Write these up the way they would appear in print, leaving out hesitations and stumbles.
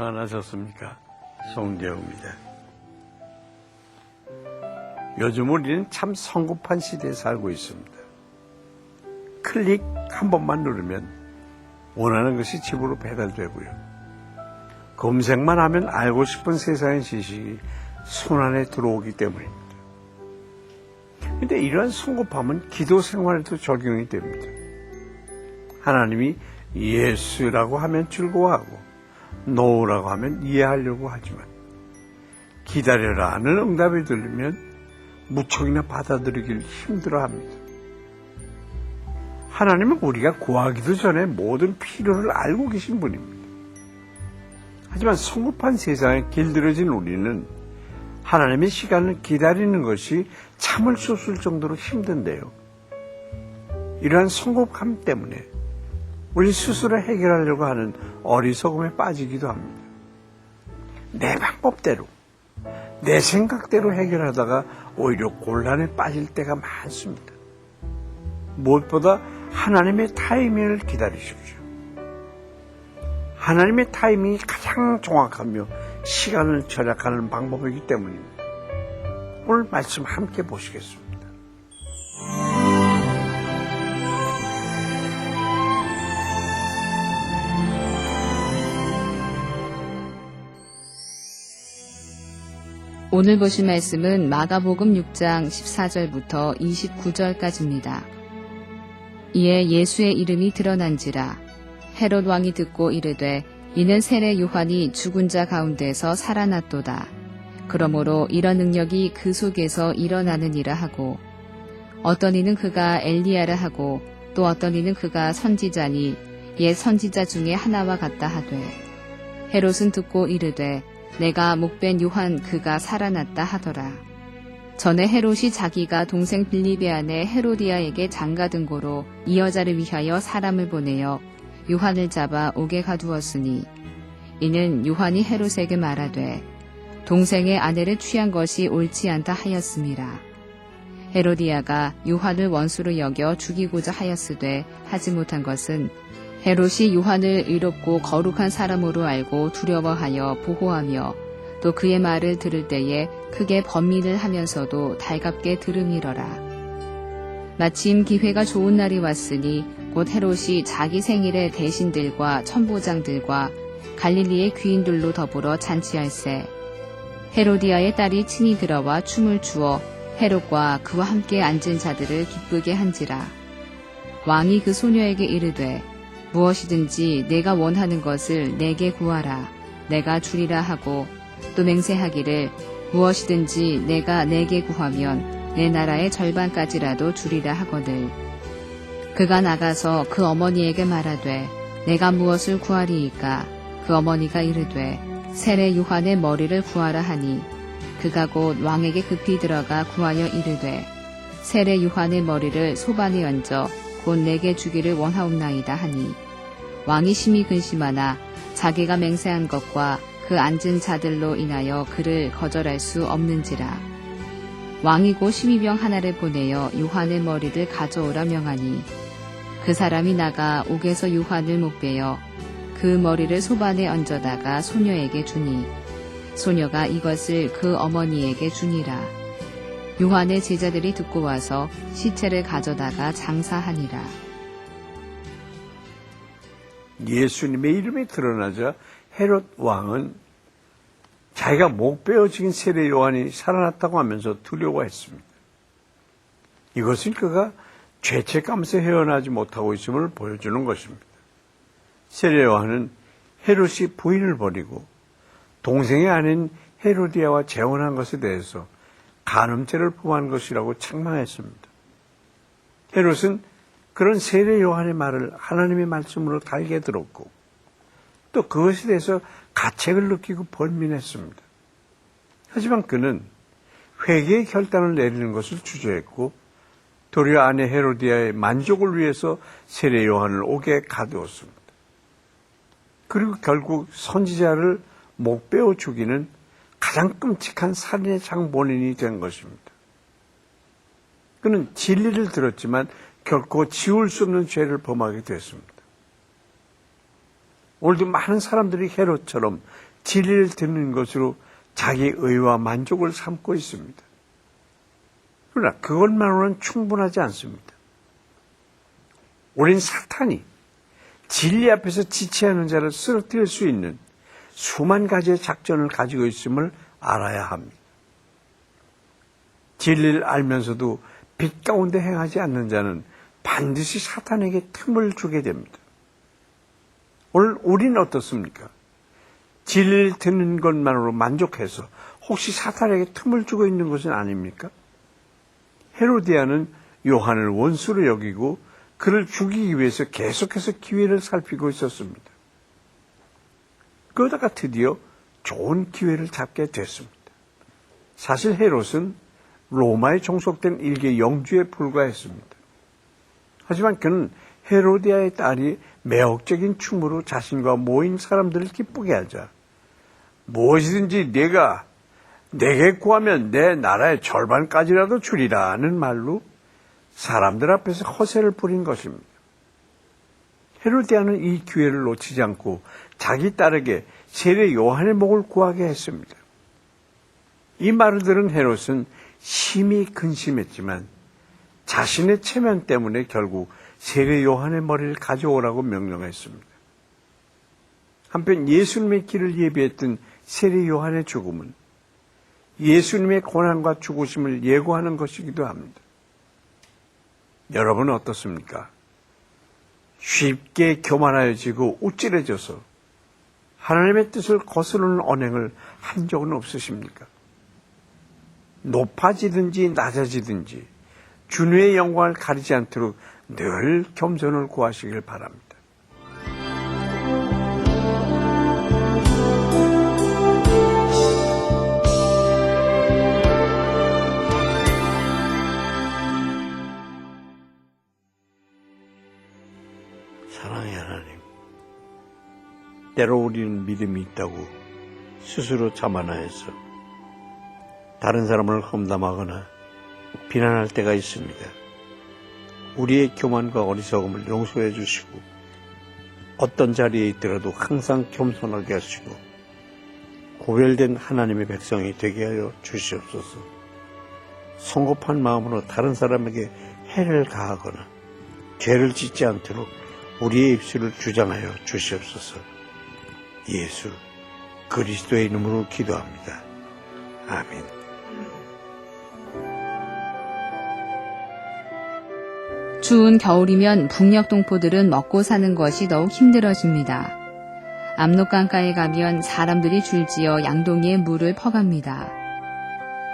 평안하셨습니까? 송재우입니다. 요즘 우리는 참 성급한 시대에 살고 있습니다. 클릭 한 번만 누르면 원하는 것이 집으로 배달되고요. 검색만 하면 알고 싶은 세상의 지식이 손안에 들어오기 때문입니다. 그런데 이러한 성급함은 기도 생활에도 적용이 됩니다. 하나님이 예수라고 하면 즐거워하고 노라고 하면 이해하려고 하지만 기다려라 하는 응답이 들리면 무척이나 받아들이길 힘들어합니다. 하나님은 우리가 구하기도 전에 모든 필요를 알고 계신 분입니다. 하지만 성급한 세상에 길들여진 우리는 하나님의 시간을 기다리는 것이 참을 수 없을 정도로 힘든데요. 이러한 성급함 때문에 우리 스스로 해결하려고 하는 어리석음에 빠지기도 합니다. 내 방법대로, 내 생각대로 해결하다가 오히려 곤란에 빠질 때가 많습니다. 무엇보다 하나님의 타이밍을 기다리십시오. 하나님의 타이밍이 가장 정확하며 시간을 절약하는 방법이기 때문입니다. 오늘 말씀 함께 보시겠습니다. 오늘 보실 말씀은 마가복음 6장 14절부터 29절까지입니다. 이에 예수의 이름이 드러난지라 헤롯 왕이 듣고 이르되 이는 세례 요한이 죽은 자 가운데서 살아났도다. 그러므로 이런 능력이 그 속에서 일어나느니라 하고 어떤 이는 그가 엘리야라 하고 또 어떤 이는 그가 선지자니 옛 선지자 중에 하나와 같다 하되 헤롯은 듣고 이르되 내가 목벤 요한 그가 살아났다 하더라. 전에 헤롯이 자기가 동생 빌립의 아내 헤로디아에게 장가든 고로 이 여자를 위하여 사람을 보내어 요한을 잡아 옥에 가두었으니 이는 요한이 헤롯에게 말하되 동생의 아내를 취한 것이 옳지 않다 하였음이라. 헤로디아가 요한을 원수로 여겨 죽이고자 하였으되 하지 못한 것은 헤롯이 요한을 의롭고 거룩한 사람으로 알고 두려워하여 보호하며 또 그의 말을 들을 때에 크게 번민을 하면서도 달갑게 들음이러라. 마침 기회가 좋은 날이 왔으니 곧 헤롯이 자기 생일에 대신들과 천부장들과 갈릴리의 귀인들로 더불어 잔치할세. 헤로디아의 딸이 친히 들어와 춤을 추어 헤롯과 그와 함께 앉은 자들을 기쁘게 한지라. 왕이 그 소녀에게 이르되 무엇이든지 내가 원하는 것을 내게 구하라. 내가 주리라 하고 또 맹세하기를 무엇이든지 내가 내게 구하면 내 나라의 절반까지라도 주리라 하거늘. 그가 나가서 그 어머니에게 말하되 내가 무엇을 구하리이까? 그 어머니가 이르되 세례 요한의 머리를 구하라 하니 그가 곧 왕에게 급히 들어가 구하여 이르되 세례 요한의 머리를 소반에 얹어 곧 내게 주기를 원하옵나이다 하니 왕이 심히 근심하나 자기가 맹세한 것과 그 앉은 자들로 인하여 그를 거절할 수 없는지라. 왕이 곧 심의병 하나를 보내어 요한의 머리를 가져오라 명하니 그 사람이 나가 옥에서 요한을 목베어 그 머리를 소반에 얹어다가 소녀에게 주니 소녀가 이것을 그 어머니에게 주니라. 요한의 제자들이 듣고 와서 시체를 가져다가 장사하니라. 예수님의 이름이 드러나자 헤롯 왕은 자기가 목 베어 죽인 세례 요한이 살아났다고 하면서 두려워했습니다. 이것은 그가 죄책감에서 헤어나지 못하고 있음을 보여주는 것입니다. 세례 요한은 헤롯이 부인을 버리고 동생의 아내인 헤로디아와 재혼한 것에 대해서 간음죄를 범한 것이라고 책망했습니다. 헤롯은 그런 세례 요한의 말을 하나님의 말씀으로 달게 들었고 또 그것에 대해서 가책을 느끼고 번민했습니다. 하지만 그는 회개의 결단을 내리는 것을 주저했고 도리어 아내 헤로디아의 만족을 위해서 세례 요한을 옥에 가두었습니다. 그리고 결국 선지자를 목베어 죽이는 가장 끔찍한 살인의 장본인이 된 것입니다. 그는 진리를 들었지만 결코 지울 수 없는 죄를 범하게 됐습니다. 오늘도 많은 사람들이 헤롯처럼 진리를 듣는 것으로 자기 의와 만족을 삼고 있습니다. 그러나 그것만으로는 충분하지 않습니다. 우린 사탄이 진리 앞에서 지체하는 자를 쓰러뜨릴 수 있는 수만 가지의 작전을 가지고 있음을 알아야 합니다. 진리를 알면서도 빛 가운데 행하지 않는 자는 반드시 사탄에게 틈을 주게 됩니다. 오늘 우리는 어떻습니까? 진리를 듣는 것만으로 만족해서 혹시 사탄에게 틈을 주고 있는 것은 아닙니까? 헤로디아는 요한을 원수로 여기고 그를 죽이기 위해서 계속해서 기회를 살피고 있었습니다. 그러다가 드디어 좋은 기회를 잡게 됐습니다. 사실 헤롯은 로마에 종속된 일개 영주에 불과했습니다. 하지만 그는 헤로디아의 딸이 매혹적인 춤으로 자신과 모인 사람들을 기쁘게 하자 무엇이든지 내게 구하면 내 나라의 절반까지라도 주리라는 말로 사람들 앞에서 허세를 부린 것입니다. 헤로디아는 이 기회를 놓치지 않고 자기 딸에게 세례 요한의 목을 구하게 했습니다. 이 말을 들은 헤롯은 심히 근심했지만 자신의 체면 때문에 결국 세례 요한의 머리를 가져오라고 명령했습니다. 한편 예수님의 길을 예비했던 세례 요한의 죽음은 예수님의 고난과 죽으심을 예고하는 것이기도 합니다. 여러분은 어떻습니까? 쉽게 교만하여지고 우쭐해져서 하나님의 뜻을 거스르는 언행을 한 적은 없으십니까? 높아지든지 낮아지든지 주님의 영광을 가리지 않도록 늘 겸손을 구하시길 바랍니다. 사랑의 하나님, 때로 우리는 믿음이 있다고 스스로 자만하여서 다른 사람을 험담하거나 비난할 때가 있습니다. 우리의 교만과 어리석음을 용서해 주시고 어떤 자리에 있더라도 항상 겸손하게 하시고 구별된 하나님의 백성이 되게 하여 주시옵소서. 성급한 마음으로 다른 사람에게 해를 가하거나 죄를 짓지 않도록 우리의 입술을 주장하여 주시옵소서. 예수 그리스도의 이름으로 기도합니다. 아멘. 추운 겨울이면 북녘 동포들은 먹고 사는 것이 더욱 힘들어집니다. 압록강가에 가면 사람들이 줄지어 양동이에 물을 퍼갑니다.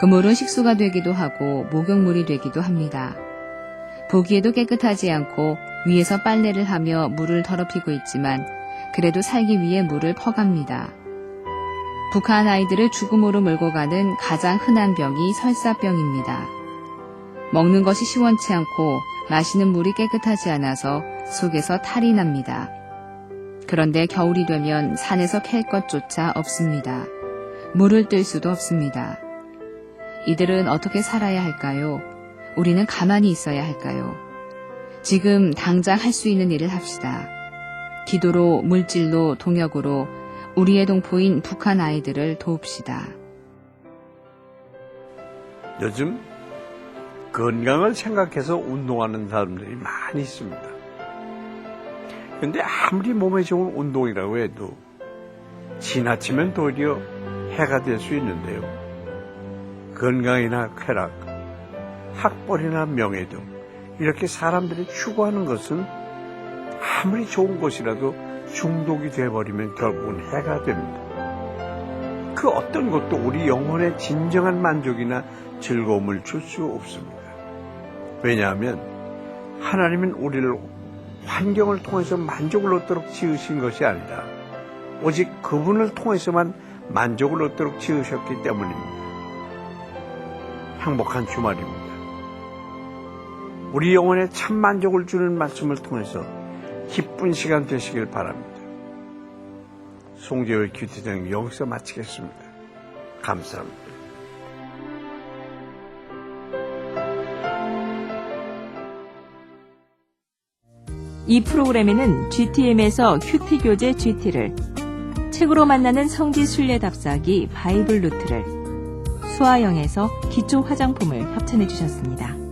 그 물은 식수가 되기도 하고 목욕물이 되기도 합니다. 보기에도 깨끗하지 않고 위에서 빨래를 하며 물을 더럽히고 있지만 그래도 살기 위해 물을 퍼갑니다. 북한 아이들을 죽음으로 몰고 가는 가장 흔한 병이 설사병입니다. 먹는 것이 시원치 않고 마시는 물이 깨끗하지 않아서 속에서 탈이 납니다. 그런데 겨울이 되면 산에서 캘 것조차 없습니다. 물을 뜰 수도 없습니다. 이들은 어떻게 살아야 할까요? 우리는 가만히 있어야 할까요? 지금 당장 할 수 있는 일을 합시다. 기도로, 물질로, 동역으로 우리의 동포인 북한 아이들을 도웁시다. 요즘 건강을 생각해서 운동하는 사람들이 많이 있습니다. 그런데 아무리 몸에 좋은 운동이라고 해도 지나치면 도리어 해가 될 수 있는데요. 건강이나 쾌락, 학벌이나 명예 등 이렇게 사람들이 추구하는 것은 아무리 좋은 것이라도 중독이 되어버리면 결국은 해가 됩니다. 그 어떤 것도 우리 영혼에 진정한 만족이나 즐거움을 줄 수 없습니다. 왜냐하면 하나님은 우리를 환경을 통해서 만족을 얻도록 지으신 것이 아니라 오직 그분을 통해서만 만족을 얻도록 지으셨기 때문입니다. 행복한 주말입니다. 우리 영혼에 참 만족을 주는 말씀을 통해서 기쁜 시간 되시길 바랍니다. 송재호의 큐티장 여기서 마치겠습니다. 감사합니다. 이 프로그램에는 GTM에서 큐티 교재 GT를, 책으로 만나는 성지 순례 답사기 바이블 루트를 수아영에서 기초 화장품을 협찬해 주셨습니다.